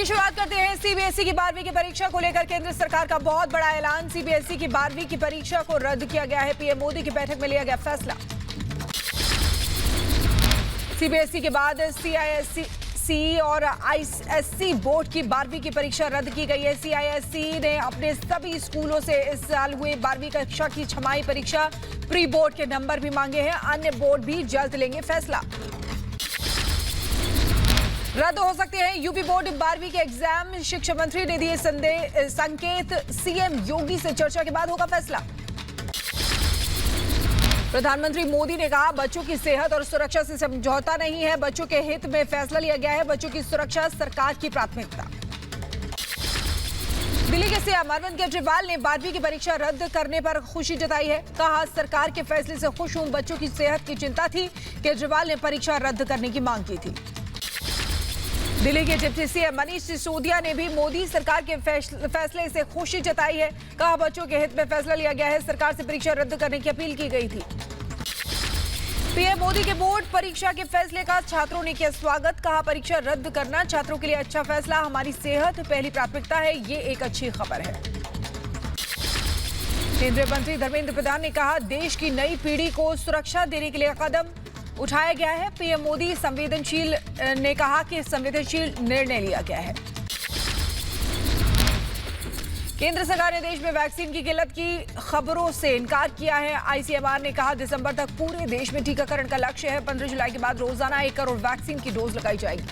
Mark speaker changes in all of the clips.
Speaker 1: की शुरुआत करते हैं सीबीएसई की 12वीं की परीक्षा को लेकर केंद्र सरकार का बहुत बड़ा ऐलान। सीबीएसई की 12वीं की परीक्षा को रद्द किया गया है। पीएम मोदी की बैठक में लिया गया फैसला। सीबीएसई के बाद सीआईएससी और आईएससी बोर्ड की 12वीं की परीक्षा रद्द की गई है। सीआईएससी ने अपने सभी स्कूलों से इस साल हुए 12वीं कक्षा की छमाही परीक्षा प्री बोर्ड के नंबर भी मांगे हैं। अन्य बोर्ड भी जल्द लेंगे फैसला। रद्द हो सकते हैं यूपी बोर्ड 12वीं के एग्जाम। शिक्षा मंत्री ने दिए संकेत। सीएम योगी से चर्चा के बाद होगा फैसला। प्रधानमंत्री मोदी ने कहा बच्चों की सेहत और सुरक्षा से समझौता नहीं है। बच्चों के हित में फैसला लिया गया है। बच्चों की सुरक्षा सरकार की प्राथमिकता। दिल्ली के सीएम अरविंद केजरीवाल ने 12वीं की परीक्षा रद्द करने पर खुशी जताई है। कहा सरकार के फैसले से खुश हूं। बच्चों की सेहत की चिंता थी। केजरीवाल ने परीक्षा रद्द करने की मांग की थी। दिल्ली के डिप्टी सीएम मनीष सिसोदिया ने भी मोदी सरकार के फैसले से खुशी जताई है। कहा बच्चों के हित में फैसला लिया गया है। सरकार से परीक्षा रद्द करने की अपील की गई थी। पीएम मोदी के बोर्ड परीक्षा के फैसले का छात्रों ने किया स्वागत। कहा परीक्षा रद्द करना छात्रों के लिए अच्छा फैसला। हमारी सेहत पहली प्राथमिकता है। ये एक अच्छी खबर है। केंद्रीय मंत्री धर्मेंद्र प्रधान ने कहा देश की नई पीढ़ी को सुरक्षा देने के लिए कदम उठाया गया है। पीएम मोदी ने कहा कि संवेदनशील निर्णय लिया गया है। केंद्र सरकार ने देश में वैक्सीन की किल्लत की खबरों से इनकार किया है। आईसीएमआर ने कहा दिसंबर तक पूरे देश में टीकाकरण का लक्ष्य है। 15 जुलाई के बाद रोजाना 1 करोड़ वैक्सीन की डोज लगाई जाएगी।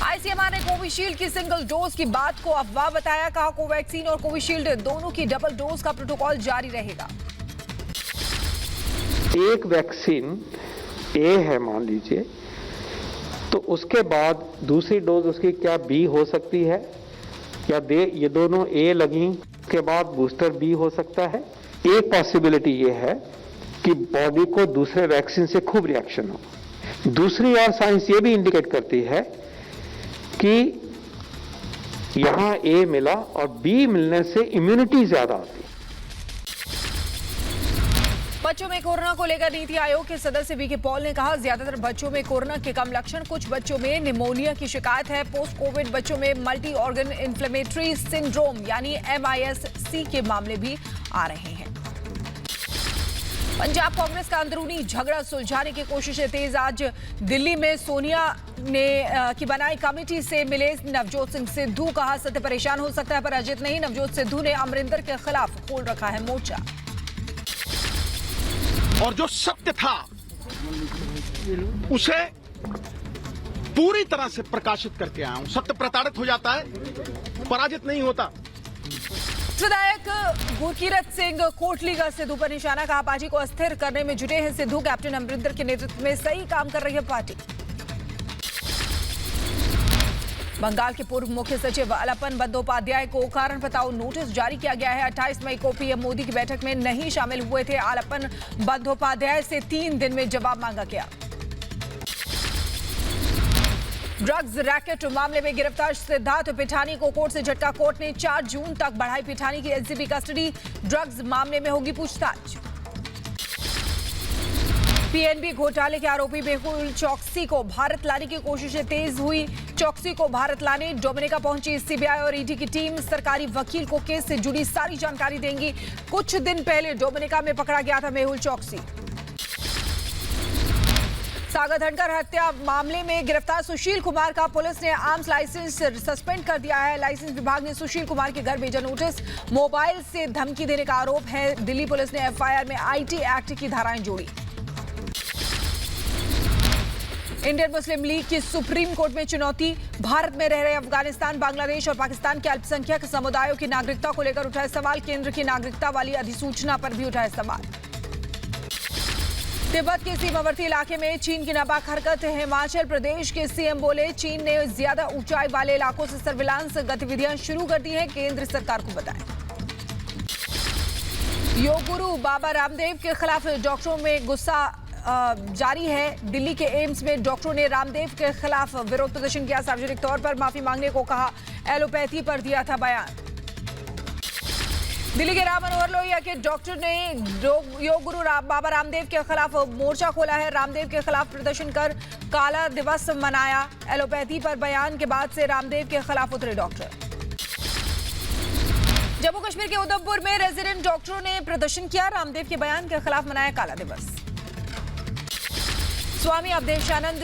Speaker 1: आईसीएमआर ने कोविशील्ड की सिंगल डोज की बात को अफवाह बताया। कहा कोवैक्सीन और कोविशील्ड दोनों की डबल डोज का प्रोटोकॉल जारी रहेगा।
Speaker 2: एक वैक्सीन ए है मान लीजिए, तो उसके बाद दूसरी डोज उसकी क्या बी हो सकती है या दे, ये दोनों ए लगी के बाद बूस्टर बी हो सकता है। एक पॉसिबिलिटी ये है कि बॉडी को दूसरे वैक्सीन से खूब रिएक्शन हो। दूसरी ओर साइंस ये भी इंडिकेट करती है कि यहां ए मिला और बी मिलने से इम्यूनिटी ज्यादा आती है।
Speaker 1: बच्चों में कोरोना को लेकर नीति आयोग के सदस्य वीके पॉल ने कहा ज्यादातर बच्चों में कोरोना के कम लक्षण। कुछ बच्चों में निमोनिया की शिकायत है। पोस्ट कोविड बच्चों में मल्टी ऑर्गन इन्फ्लेमेटरी सिंड्रोम यानी MIS-C के मामले भी आ रहे हैं। पंजाब कांग्रेस का अंदरूनी झगड़ा सुलझाने की कोशिशें तेज। आज दिल्ली में सोनिया ने की बनाई कमेटी से मिले नवजोत सिंह सिद्धू। कहा सत्य परेशान हो सकता है पर अजित नहीं। नवजोत सिद्धू ने अमरिंदर के खिलाफ खोल रखा है मोर्चा।
Speaker 3: और जो सत्य था उसे पूरी तरह से प्रकाशित करके आया हूं। सत्य प्रताड़ित हो जाता है, पराजित नहीं होता।
Speaker 1: विधायक गुरकीरत सिंह कोटली का सिद्धू पर निशाना। कहा पार्टी को अस्थिर करने में जुटे हैं सिद्धू। कैप्टन अमरिंदर के नेतृत्व में सही काम कर रही है पार्टी। बंगाल के पूर्व मुख्य सचिव अलपन बंदोपाध्याय को कारण बताओ नोटिस जारी किया गया है। 28 मई को पीएम मोदी की बैठक में नहीं शामिल हुए थे। अलपन बंदोपाध्याय से 3 दिन में जवाब मांगा गया। ड्रग्स रैकेट मामले में गिरफ्तार सिद्धार्थ पिठानी को कोर्ट से झटका। कोर्ट ने 4 जून तक बढ़ाई पिठानी की एनसीबी कस्टडी। ड्रग्स मामले में होगी पूछताछ। पीएनबी घोटाले के आरोपी मेहुल चोकसी को भारत लाने की कोशिशें तेज हुई। चोकसी को भारत लाने डोमिनिका पहुंची सीबीआई और ईडी की टीम। सरकारी वकील को केस से जुड़ी सारी जानकारी देंगी। कुछ दिन पहले डोमिनिका में पकड़ा गया था मेहुल चोकसी। सागर धनकर हत्या मामले में गिरफ्तार सुशील कुमार का पुलिस ने आर्म्स लाइसेंस सस्पेंड कर दिया है। लाइसेंस विभाग ने सुशील कुमार के घर भेजा नोटिस। मोबाइल से धमकी देने का आरोप है। दिल्ली पुलिस ने एफआईआर में आईटी एक्ट की धाराएं जोड़ी। इंडियन मुस्लिम लीग की सुप्रीम कोर्ट में चुनौती। भारत में रह रहे अफगानिस्तान, बांग्लादेश और पाकिस्तान के अल्पसंख्यक समुदायों की नागरिकता को लेकर उठाए सवाल। केंद्र की नागरिकता वाली अधिसूचना पर भी उठाए सवाल। तिब्बत के सीमावर्ती इलाके में चीन की नापाक हरकत। हिमाचल प्रदेश के सीएम बोले चीन ने ज्यादा ऊंचाई वाले इलाकों से सर्विलांस गतिविधियां शुरू कर दी हैं। केंद्र सरकार को बताएं। योग गुरु बाबा रामदेव के खिलाफ डॉक्टरों में गुस्सा जारी है। दिल्ली के एम्स में डॉक्टरों ने रामदेव के खिलाफ विरोध प्रदर्शन किया। सार्वजनिक तौर पर माफी मांगने को कहा। एलोपैथी पर दिया था बयान। दिल्ली के राम मनोहर लोहिया के डॉक्टर ने योग गुरु बाबा रामदेव के खिलाफ मोर्चा खोला है। रामदेव के खिलाफ प्रदर्शन कर काला दिवस मनाया। एलोपैथी पर बयान के बाद से रामदेव के खिलाफ उतरे डॉक्टर। जम्मू कश्मीर के उधमपुर में रेजिडेंट डॉक्टरों ने प्रदर्शन किया। रामदेव के बयान के खिलाफ मनाया काला दिवस। स्वामी अवधेशानंद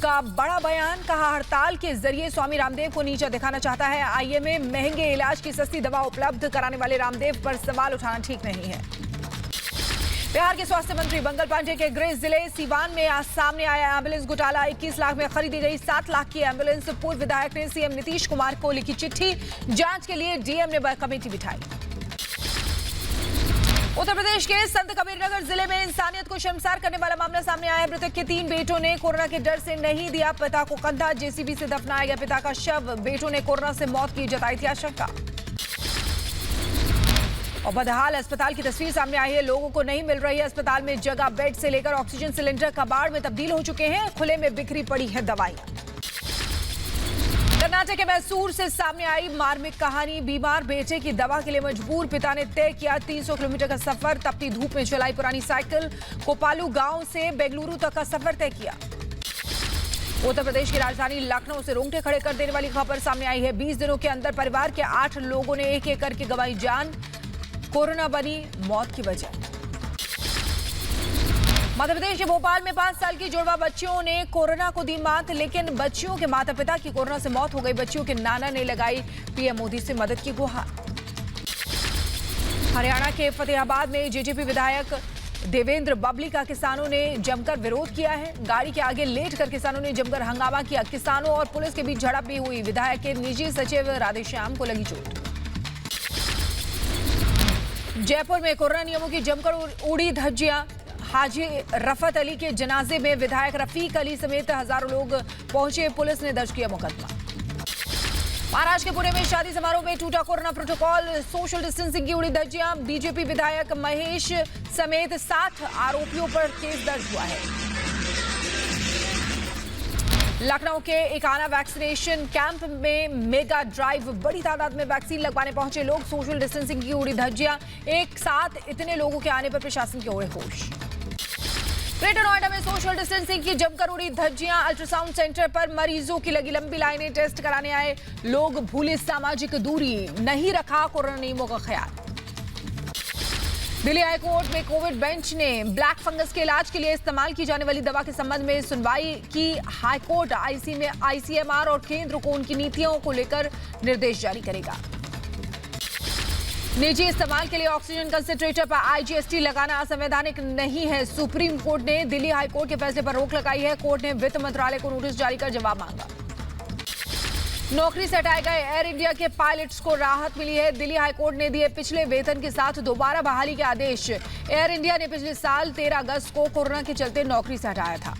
Speaker 1: का बड़ा बयान, कहा हड़ताल के जरिए स्वामी रामदेव को नीचा दिखाना चाहता है। आईएमए महंगे इलाज की सस्ती दवा उपलब्ध कराने वाले रामदेव पर सवाल उठाना ठीक नहीं है। बिहार के स्वास्थ्य मंत्री मंगल पांडे के गृह जिले सीवान में आज सामने आया एम्बुलेंस घोटाला। 21 लाख में खरीदी गई 7 लाख की एम्बुलेंस। पूर्व विधायक ने सीएम नीतीश कुमार को लिखी चिट्ठी। जांच के लिए डीएम ने कमेटी बिठाई। उत्तर प्रदेश के संत कबीरनगर जिले में इंसानियत को शर्मसार करने वाला मामला सामने आया है। मृतक के 3 बेटों ने कोरोना के डर से नहीं दिया पिता को कंधा। जेसीबी से दफनाया गया पिता का शव। बेटों ने कोरोना से मौत की जताई थी आशंका। और बदहाल अस्पताल की तस्वीर सामने आई है। लोगों को नहीं मिल रही है अस्पताल में जगह। बेड से लेकर ऑक्सीजन सिलेंडर कबाड़ में तब्दील हो चुके हैं। खुले में बिखरी पड़ी है दवाइयां। कर्नाटक के मैसूर से सामने आई मार्मिक कहानी। बीमार बेटे की दवा के लिए मजबूर पिता ने तय किया 300 किलोमीटर का सफर। तपती धूप में चलाई पुरानी साइकिल। कोपालू गांव से बेंगलुरु तक का सफर तय किया। उत्तर प्रदेश की राजधानी लखनऊ से रोंगटे खड़े कर देने वाली खबर सामने आई है। 20 दिनों के अंदर परिवार के 8 लोगों ने एक एक करके गंवाई जान। कोरोना बनी मौत की वजह। मध्य प्रदेश के भोपाल में 5 साल की जुड़वा बच्चियों ने कोरोना को दी मात, लेकिन बच्चियों के माता पिता की कोरोना से मौत हो गई। बच्चियों के नाना ने लगाई पीएम मोदी से मदद की गुहार। हरियाणा के फतेहाबाद में जेजेपी विधायक देवेंद्र बबली का किसानों ने जमकर विरोध किया है। गाड़ी के आगे लेट कर किसानों ने जमकर हंगामा किया। किसानों और पुलिस के बीच झड़प भी हुई। विधायक के निजी सचिव राधेश्याम को लगी चोट। जयपुर में कोरोना नियमों की जमकर उड़ी धज्जियां। हाजी रफत अली के जनाजे में विधायक रफीक अली समेत हजारों लोग पहुंचे। पुलिस ने दर्ज किया मुकदमा। महाराष्ट्र के पुणे में शादी समारोह में टूटा कोरोना प्रोटोकॉल। सोशल डिस्टेंसिंग की उड़ी धज्जियां। बीजेपी विधायक महेश समेत 60 आरोपियों पर केस दर्ज हुआ है। लखनऊ के एकाना वैक्सीनेशन कैंप में मेगा ड्राइव। बड़ी तादाद में वैक्सीन लगवाने पहुंचे लोग। सोशल डिस्टेंसिंग की उड़ी धज्जियां। एक साथ इतने लोगों के आने पर प्रशासन के ओढ़े होश। ग्रेटर नोएडा में सोशल डिस्टेंसिंग की जमकर उड़ी धज्जियां। अल्ट्रासाउंड सेंटर पर मरीजों की लगी लंबी लाइनें। टेस्ट कराने आए लोग भूले सामाजिक दूरी। नहीं रखा कोरोना नियमों का ख्याल। दिल्ली हाईकोर्ट में कोविड बेंच ने ब्लैक फंगस के इलाज के लिए इस्तेमाल की जाने वाली दवा के संबंध में सुनवाई की। हाईकोर्ट आईसीएमआर और केंद्र को उनकी नीतियों को लेकर निर्देश जारी करेगा। निजी इस्तेमाल के लिए ऑक्सीजन कंसंट्रेटर पर आईजीएसटी लगाना असंवैधानिक नहीं है। सुप्रीम कोर्ट ने दिल्ली हाईकोर्ट के फैसले पर रोक लगाई है। कोर्ट ने वित्त मंत्रालय को नोटिस जारी कर जवाब मांगा। नौकरी से हटाए गए एयर इंडिया के पायलट्स को राहत मिली है। दिल्ली हाईकोर्ट ने दिए पिछले वेतन के साथ दोबारा बहाली के आदेश। एयर इंडिया ने पिछले साल 13 अगस्त को कोरोना के चलते नौकरी से हटाया था।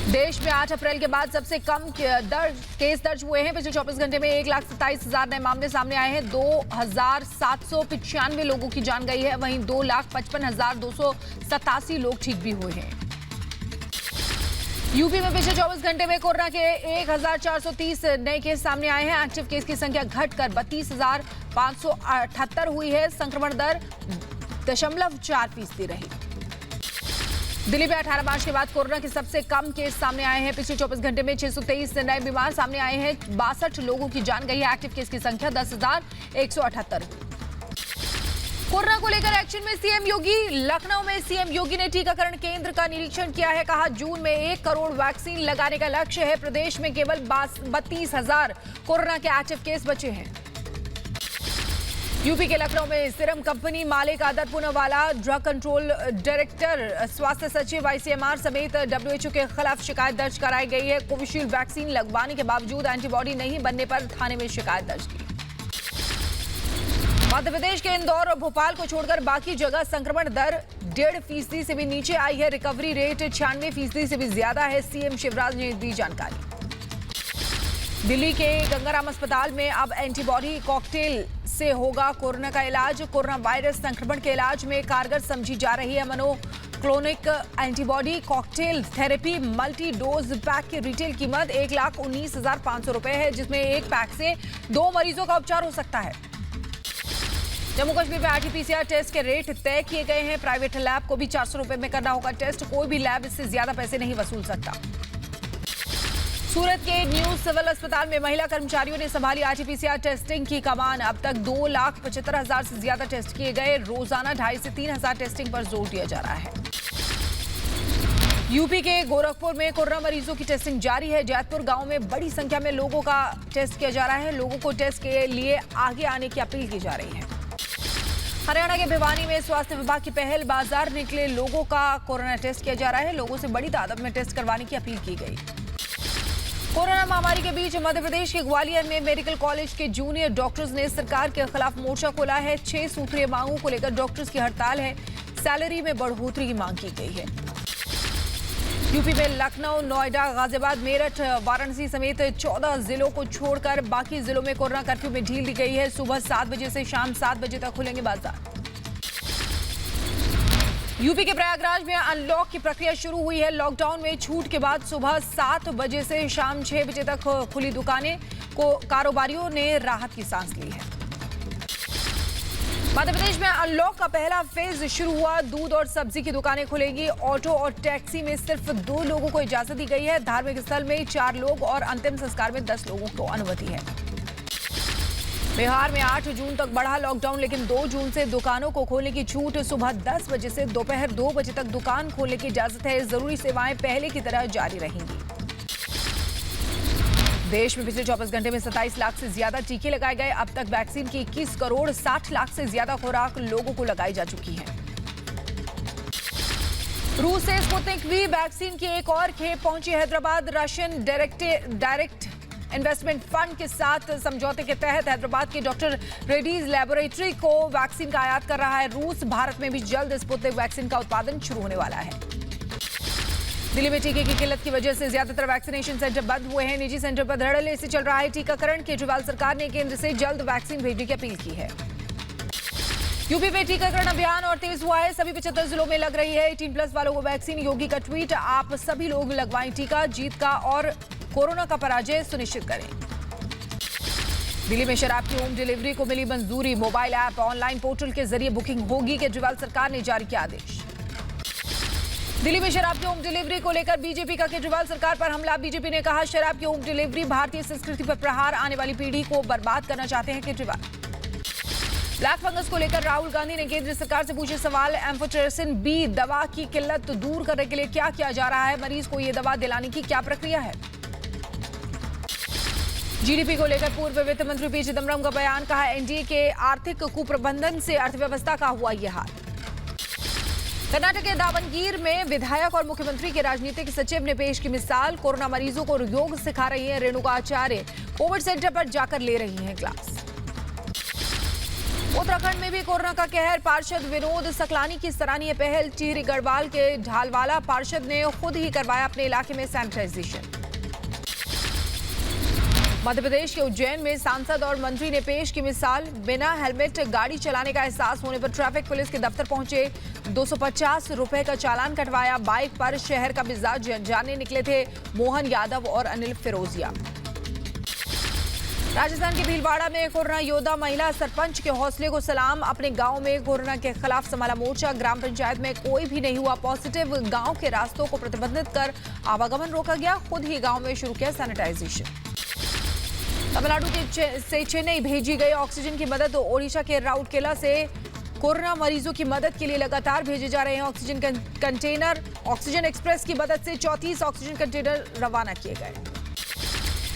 Speaker 1: देश में 8 अप्रैल के बाद सबसे कम केस दर्ज हुए हैं। पिछले 24 घंटे में 1,27,000 नए मामले सामने आए हैं। 2,795 लोगों की जान गई है। वहीं 2,55,287 लोग ठीक भी हुए हैं। यूपी में पिछले 24 घंटे में कोरोना के 1,430 नए केस सामने आए हैं। एक्टिव केस की संख्या घटकर 32,578 हुई है। संक्रमण दर 0.4% रही। दिल्ली में 18 मार्च के बाद कोरोना के सबसे कम केस सामने आए हैं। पिछले 24 घंटे में 623 नए बीमार सामने आए हैं। 62 लोगों की जान गई है। एक्टिव केस की संख्या 10,178 हुई। कोरोना को लेकर एक्शन में सीएम योगी। लखनऊ में सीएम योगी ने टीकाकरण केंद्र का निरीक्षण किया है। कहा जून में 1 करोड़ वैक्सीन लगाने का लक्ष्य है। प्रदेश में केवल 32,000 कोरोना के एक्टिव केस बचे हैं। यूपी के लखनऊ में सीरम कंपनी मालिक आदर पूनावाला, ड्रग कंट्रोल डायरेक्टर, स्वास्थ्य सचिव, आईसीएमआर समेत डब्ल्यूएचओ के खिलाफ शिकायत दर्ज कराई गई है। कोविशील्ड वैक्सीन लगवाने के बावजूद एंटीबॉडी नहीं बनने पर थाने में शिकायत दर्ज की। मध्य प्रदेश के इंदौर और भोपाल को छोड़कर बाकी जगह संक्रमण दर 1.5% से भी नीचे आई है। रिकवरी रेट 96% से भी ज्यादा है। सीएम शिवराज ने दी जानकारी। दिल्ली के गंगाराम अस्पताल में अब एंटीबॉडी कॉकटेल से होगा कोरोना का इलाज। कोरोना वायरस संक्रमण के इलाज में कारगर समझी जा रही है monoclonal antibody cocktail therapy. Multi dose pack की रिटेल कीमत 1,19,500 रुपए है, जिसमें एक पैक से 2 मरीजों का उपचार हो सकता है। जम्मू कश्मीर में आरटीपीसीआर टेस्ट के रेट तय किए गए हैं। प्राइवेट लैब को भी 400 रुपए में करना होगा टेस्ट। कोई भी लैब इससे ज्यादा पैसे नहीं वसूल सकता। सूरत के न्यू सिविल अस्पताल में महिला कर्मचारियों ने संभाली आरटीपीसीआर टेस्टिंग की कमान। अब तक 2,75,000 से ज्यादा टेस्ट किए गए। रोजाना 2,500 से 3,000 टेस्टिंग पर जोर दिया जा रहा है। यूपी के गोरखपुर में कोरोना मरीजों की टेस्टिंग जारी है। जैतपुर गांव में बड़ी संख्या में लोगों का टेस्ट किया जा रहा है। लोगों को टेस्ट के लिए आगे आने की अपील की जा रही है। हरियाणा के भिवानी में स्वास्थ्य विभाग की पहल, बाजार निकले लोगों का कोरोना टेस्ट किया जा रहा है। लोगों से बड़ी तादाद में टेस्ट करवाने की अपील की गई। कोरोना महामारी के बीच मध्य प्रदेश के ग्वालियर में मेडिकल कॉलेज के जूनियर डॉक्टर्स ने सरकार के खिलाफ मोर्चा खोला है। 6 सूत्रीय मांगों को लेकर डॉक्टर्स की हड़ताल है। सैलरी में बढ़ोतरी की मांग की गई है। यूपी में लखनऊ, नोएडा, गाजियाबाद, मेरठ, वाराणसी समेत 14 जिलों को छोड़कर बाकी जिलों में कोरोना कर्फ्यू में ढील दी गई है। सुबह 7 बजे से शाम 7 बजे तक खुलेंगे बाजार। यूपी के प्रयागराज में अनलॉक की प्रक्रिया शुरू हुई है। लॉकडाउन में छूट के बाद सुबह 7 बजे से शाम 6 बजे तक खुली दुकानें को कारोबारियों ने राहत की सांस ली है। मध्य प्रदेश में अनलॉक का पहला फेज शुरू हुआ। दूध और सब्जी की दुकानें खुलेंगी। ऑटो और टैक्सी में सिर्फ 2 लोगों को इजाजत दी गई है। धार्मिक स्थल में 4 लोग और अंतिम संस्कार में 10 लोगों को अनुमति है। बिहार में 8 जून तक बढ़ा लॉकडाउन, लेकिन 2 जून से दुकानों को खोलने की छूट। सुबह 10 बजे से दोपहर 2 बजे तक दुकान खोलने की इजाजत है। जरूरी सेवाएं पहले की तरह जारी रहेंगी। देश में पिछले 24 घंटे में 27 लाख से ज्यादा टीके लगाए गए। अब तक वैक्सीन की 21 करोड़ 60 लाख से ज्यादा खुराक लोगों को लगाई जा चुकी है। रूस से स्पुतनिक वी वैक्सीन की एक और खेप पहुंची Hyderabad. Russian direct investment fund के साथ समझौते के तहत हैदराबाद के डॉक्टर रेड्डीज लैबोरेटरी को वैक्सीन का आयात कर रहा है रूस। भारत में भी जल्द स्पुतनिक वैक्सीन का उत्पादन शुरू होने वाला है। दिल्ली में टीके की किल्लत की वजह से ज्यादातर वैक्सीनेशन सेंटर बंद हुए हैं। निजी सेंटर पर धड़ल्ले से चल रहा है टीकाकरण। केजरीवाल सरकार ने केंद्र से जल्द वैक्सीन भेजने की अपील की है। यूपी में टीकाकरण अभियान और तेज हुआ है। सभी 75 जिलों में लग रही है 18+ वालों को वैक्सीन। योगी का ट्वीट, आप सभी लोग लगवाएं टीका, जीत का और कोरोना का पराजय सुनिश्चित करें। दिल्ली में शराब की होम डिलीवरी को मिली मंजूरी। मोबाइल ऐप, ऑनलाइन पोर्टल के जरिए बुकिंग होगी। केजरीवाल सरकार ने जारी किया आदेश। दिल्ली में शराब की होम डिलीवरी को लेकर बीजेपी का केजरीवाल सरकार पर हमला। बीजेपी ने कहा, शराब की होम डिलीवरी भारतीय संस्कृति पर प्रहार, आने वाली पीढ़ी को बर्बाद करना चाहते हैं केजरीवाल। ब्लैक फंगस को लेकर राहुल गांधी ने केंद्र सरकार से पूछे सवाल। एम्फोटेरेसिन बी दवा की किल्लत दूर करने के लिए क्या किया जा रहा है? मरीज को यह दवा दिलाने की क्या प्रक्रिया है? जीडीपी को लेकर पूर्व वित्त मंत्री पी चिदम्बरम का बयान। कहा, एनडीए के आर्थिक कुप्रबंधन से अर्थव्यवस्था का हुआ यह हाल। कर्नाटक के दावनगिर में विधायक और मुख्यमंत्री के राजनीतिक सचिव ने पेश की मिसाल। कोरोना मरीजों को योग सिखा रही हैं रेणुका आचार्य। कोविड सेंटर पर जाकर ले रही हैं क्लास। उत्तराखंड में भी कोरोना का कहर। पार्षद विनोद सकलानी की सराहनीय पहल। टिहरी गढ़वाल के ढालवाला पार्षद ने खुद ही करवाया अपने इलाके में सैनिटाइजेशन। मध्य प्रदेश के उज्जैन में सांसद और मंत्री ने पेश की मिसाल। बिना हेलमेट गाड़ी चलाने का एहसास होने पर ट्रैफिक पुलिस के दफ्तर पहुंचे। 250 रुपए का चालान कटवाया। बाइक पर शहर का मिजाज जानने निकले थे मोहन यादव और अनिल फिरोजिया। राजस्थान के भीलवाड़ा में कोरोना योद्धा महिला सरपंच के हौसले को सलाम। अपने गांव में कोरोना के खिलाफ संभाला मोर्चा। ग्राम पंचायत में कोई भी नहीं हुआ पॉजिटिव। गांव के रास्तों को प्रतिबंधित कर आवागमन रोका गया। खुद ही गांव में शुरू किया सैनिटाइजेशन। तमिलनाडु से चेन्नई भेजी गई ऑक्सीजन की मदद। ओडिशा के राउरकेला से कोरोना मरीजों की मदद के लिए लगातार भेजे जा रहे हैं ऑक्सीजन कंटेनर। ऑक्सीजन एक्सप्रेस की मदद से 34 ऑक्सीजन कंटेनर रवाना किए गए।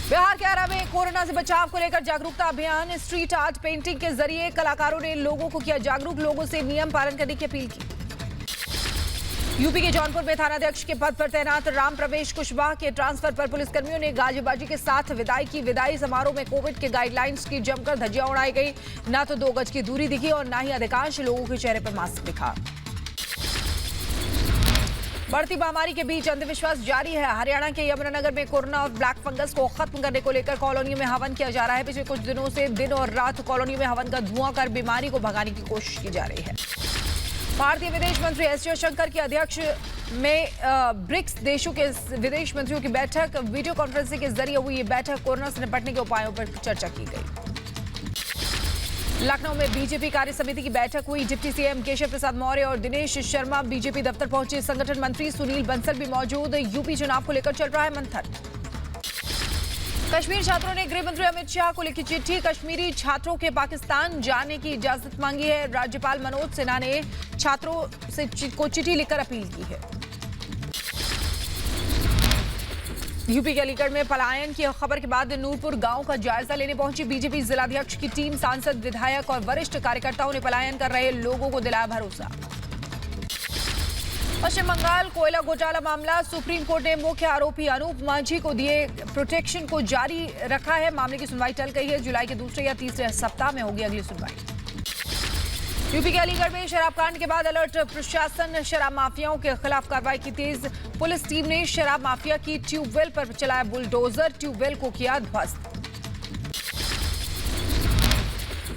Speaker 1: बिहार के आरा में कोरोना से बचाव को लेकर जागरूकता अभियान। स्ट्रीट आर्ट पेंटिंग के जरिए कलाकारों ने लोगों को किया जागरूक। लोगों से नियम पालन करने की अपील की। यूपी के जौनपुर में थानाध्यक्ष के पद पर तैनात राम प्रवेश कुशवाहा के ट्रांसफर पर पुलिसकर्मियों ने गाजीबाजी के साथ विदाई की। विदाई समारोह में कोविड के गाइडलाइंस की जमकर धज्जियां उड़ाई गई। ना तो 2 गज की दूरी दिखी और ना ही अधिकांश लोगों के चेहरे पर मास्क दिखा। बढ़ती महामारी के बीच अंधविश्वास जारी है। हरियाणा के यमुनानगर में कोरोना और ब्लैक फंगस को खत्म करने को लेकर कॉलोनियों में हवन किया जा रहा है। पिछले कुछ दिनों से दिन और रात कॉलोनियों में हवन का धुआं कर बीमारी को भगाने की कोशिश की जा रही है। भारतीय विदेश मंत्री एस जयशंकर की अध्यक्ष में ब्रिक्स देशों के विदेश मंत्रियों की बैठक। वीडियो कॉन्फ्रेंसिंग के जरिए हुई ये बैठक कोरोना से निपटने के उपायों पर चर्चा की गई। लखनऊ में बीजेपी कार्य समिति की बैठक हुई। डिप्टी सीएम केशव प्रसाद मौर्य और दिनेश शर्मा बीजेपी दफ्तर पहुंचे। संगठन मंत्री सुनील बंसल भी मौजूद। यूपी चुनाव को लेकर चल रहा है मंथन। कश्मीर छात्रों ने गृह मंत्री अमित शाह को लिखी चिट्ठी। कश्मीरी छात्रों के पाकिस्तान जाने की इजाजत मांगी है। राज्यपाल मनोज सिन्हा ने छात्रों से चिट्ठी लिखकर अपील की है। यूपी के अलीगढ़ में पलायन की खबर के बाद नूरपुर गांव का जायजा लेने पहुंची बीजेपी जिलाध्यक्ष की टीम। सांसद, विधायक और वरिष्ठ कार्यकर्ताओं ने पलायन कर रहे लोगों को दिलाया भरोसा। पश्चिम बंगाल कोयला घोटाला मामला, सुप्रीम कोर्ट ने मुख्य आरोपी अनूप मांझी को दिए प्रोटेक्शन को जारी रखा है। मामले की सुनवाई टल गई है। जुलाई के दूसरे या तीसरे सप्ताह में होगी अगली सुनवाई। यूपी के अलीगढ़ में शराब कांड के बाद अलर्ट प्रशासन। शराब माफियाओं के खिलाफ कार्रवाई की तेज। पुलिस टीम ने शराब माफिया की ट्यूबवेल पर चलाया बुलडोजर, ट्यूबवेल को किया ध्वस्त।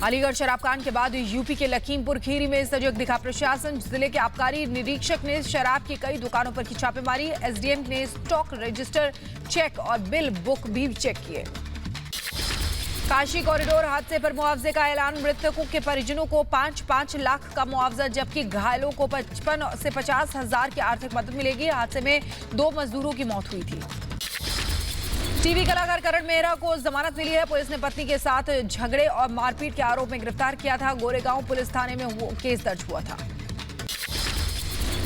Speaker 1: अलीगढ़ शराब कांड के बाद यूपी के लखीमपुर खीरी में सजग दिखा प्रशासन। जिले के आबकारी निरीक्षक ने शराब की कई दुकानों पर की छापेमारी। एसडीएम ने स्टॉक रजिस्टर चेक और बिल बुक भी चेक किए। काशी कॉरिडोर हादसे पर मुआवजे का ऐलान। मृतकों के परिजनों को 5-5 लाख का मुआवजा, जबकि घायलों को 55 से 50 हजार की आर्थिक मदद मिलेगी। हादसे में 2 मजदूरों की मौत हुई थी। टीवी कलाकार करण मेहरा को जमानत मिली है। पुलिस ने पत्नी के साथ झगड़े और मारपीट के आरोप में गिरफ्तार किया था। गोरेगांव पुलिस थाने में केस दर्ज हुआ था।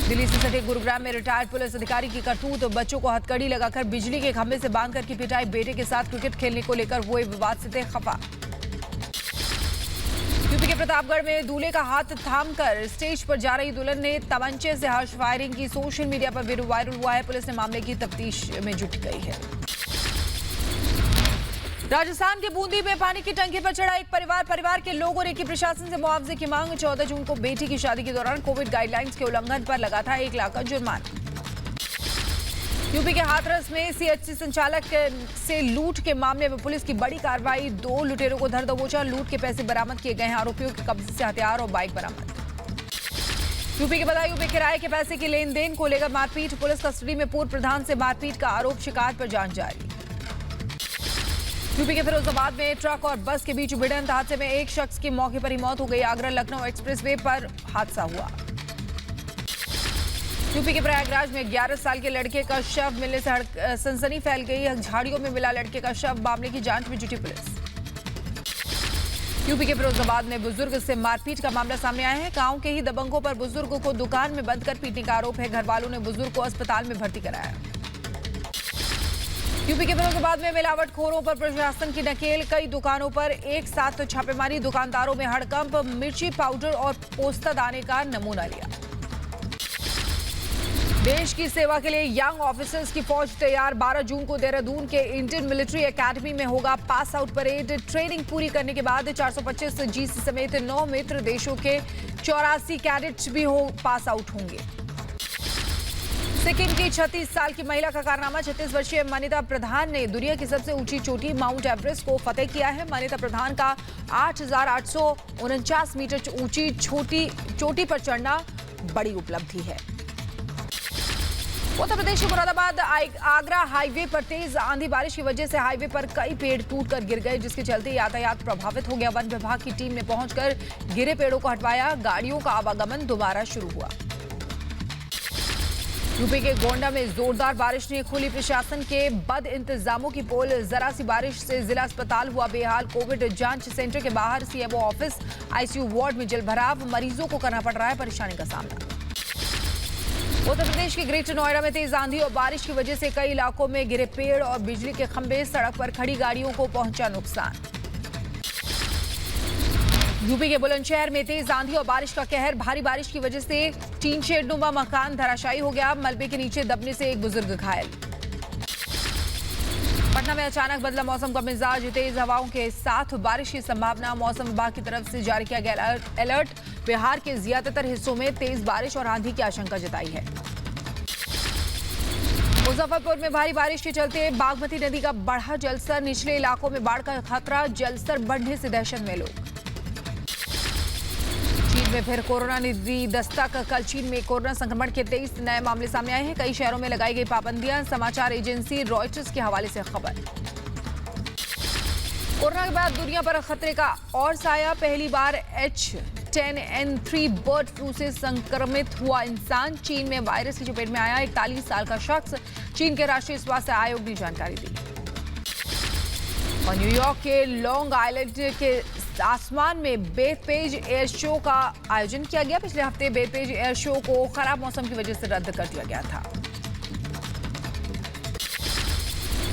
Speaker 1: दिल्ली से सटे गुरुग्राम में रिटायर्ड पुलिस अधिकारी की करतूत। बच्चों को हथकड़ी लगाकर बिजली के खंभे से बांधकर की पिटाई। बेटे के साथ क्रिकेट खेलने को लेकर हुए विवाद से थे खफा। यूपी के प्रतापगढ़ में दूल्हे का हाथ थामकर स्टेज पर जा रही दुल्हन ने तमंचे से हर्ष फायरिंग की। सोशल मीडिया पर वीडियो वायरल हुआ है। पुलिस ने मामले की तफ्तीश में जुट गई है। राजस्थान के बूंदी में पानी की टंकी पर चढ़ा एक परिवार के लोगों ने की प्रशासन से मुआवजे की मांग। 14 जून को बेटी की शादी के दौरान कोविड गाइडलाइंस के उल्लंघन पर लगा था 1 लाख का जुर्माना। यूपी के हाथरस में सीएचसी संचालक से लूट के मामले में पुलिस की बड़ी कार्रवाई। 2 लुटेरों को धर दबोचा। लूट के पैसे बरामद किए गए हैं। आरोपियों के कब्जे से हथियार और बाइक बरामद। यूपी के बदायूं में किराए के पैसे की लेन देन को लेकर मारपीट। पुलिस कस्टडी में पूर्व प्रधान से मारपीट का आरोप। शिकायत पर जांच जारी। यूपी के फिरोजाबाद में ट्रक और बस के बीच भिड़ंत। हादसे में एक शख्स की मौके पर ही मौत हो गई। आगरा लखनऊ एक्सप्रेसवे पर हादसा हुआ। यूपी के प्रयागराज में 11 साल के लड़के का शव मिलने से सनसनी फैल गई। झाड़ियों में मिला लड़के का शव। मामले की जांच में जुटी पुलिस। यूपी के फिरोजाबाद में बुजुर्ग से मारपीट का मामला सामने आया है। गांव के ही दबंगों पर बुजुर्ग को दुकान में बंद कर पीटने का आरोप है। घर वालों ने बुजुर्ग को अस्पताल में भर्ती कराया। यूपी के फिरोजाबाद में मिलावटखोरों पर प्रशासन की नकेल। कई दुकानों पर एक साथ छापेमारी। दुकानदारों में हड़कंप। मिर्ची पाउडर और पोस्ता दाने का नमूना लिया। देश की सेवा के लिए यंग ऑफिसर्स की फौज तैयार। 12 जून को देहरादून के इंडियन मिलिट्री एकेडमी में होगा पास आउट परेड। ट्रेनिंग पूरी करने के बाद 425 जीसी समेत 9 मित्र देशों के 84 कैडेट्स भी पास आउट होंगे। सिक्किम की 36 साल की महिला का कारनामा। 36 वर्षीय मान्यता प्रधान ने दुनिया की सबसे ऊंची चोटी माउंट एवरेस्ट को फतेह किया है। मान्यता प्रधान का 8,849 मीटर ऊंची चोटी पर चढ़ना बड़ी उपलब्धि है। उत्तर प्रदेश के मुरादाबाद आगरा हाईवे पर तेज आंधी बारिश की वजह से हाईवे पर कई पेड़ टूटकर गिर गए, जिसके चलते यातायात प्रभावित हो गया। वन विभाग की टीम ने पहुंचकर गिरे पेड़ों को हटवाया। गाड़ियों का आवागमन दोबारा शुरू हुआ। यूपी के गोंडा में जोरदार बारिश ने खोली प्रशासन के बद इंतजामों की पोल। जरा सी बारिश से जिला अस्पताल हुआ बेहाल। कोविड जांच सेंटर के बाहर सीएमओ ऑफिस, आईसीयू वार्ड में जलभराव। मरीजों को करना पड़ रहा है परेशानी का सामना। उत्तर प्रदेश के ग्रेटर नोएडा में तेज आंधी और बारिश की वजह से कई इलाकों में गिरे पेड़ और बिजली के खंभे। सड़क पर खड़ी गाड़ियों को पहुंचा नुकसान। यूपी के बुलंदशहर में तेज आंधी और बारिश का कहर। भारी बारिश की वजह से टीन शेड नुमा मकान धराशायी हो गया। मलबे के नीचे दबने से एक बुजुर्ग घायल। पटना में अचानक बदला मौसम का मिजाज। तेज हवाओं के साथ बारिश की संभावना। मौसम विभाग की तरफ से जारी किया गया अलर्ट। बिहार के ज्यादातर हिस्सों में तेज बारिश और आंधी की आशंका जताई है। मुजफ्फरपुर में भारी बारिश के चलते बागमती नदी का बढ़ा जलस्तर। निचले इलाकों में बाढ़ का खतरा। जलस्तर बढ़ने से दहशत में लोग। चीन में फिर कोरोना ने दी दस्तक। कल चीन में कोरोना संक्रमण के 23 नए मामले सामने आए हैं। कई शहरों में लगाई गई पाबंदियां। समाचार एजेंसी रॉयटर्स के हवाले से खबर। कोरोना के बाद दुनिया पर खतरे का और साया। पहली बार H10N3 बर्ड फ्लू से संक्रमित हुआ इंसान चीन में वायरस की चपेट में आया। 41 साल का शख्स, चीन के राष्ट्रीय स्वास्थ्य आयोग ने जानकारी दी। और न्यूयॉर्क के लॉन्ग आइलैंड के आसमान में बेथपेज एयर शो का आयोजन किया गया। पिछले हफ्ते बेथपेज एयर शो को खराब मौसम की वजह से रद्द कर दिया गया था।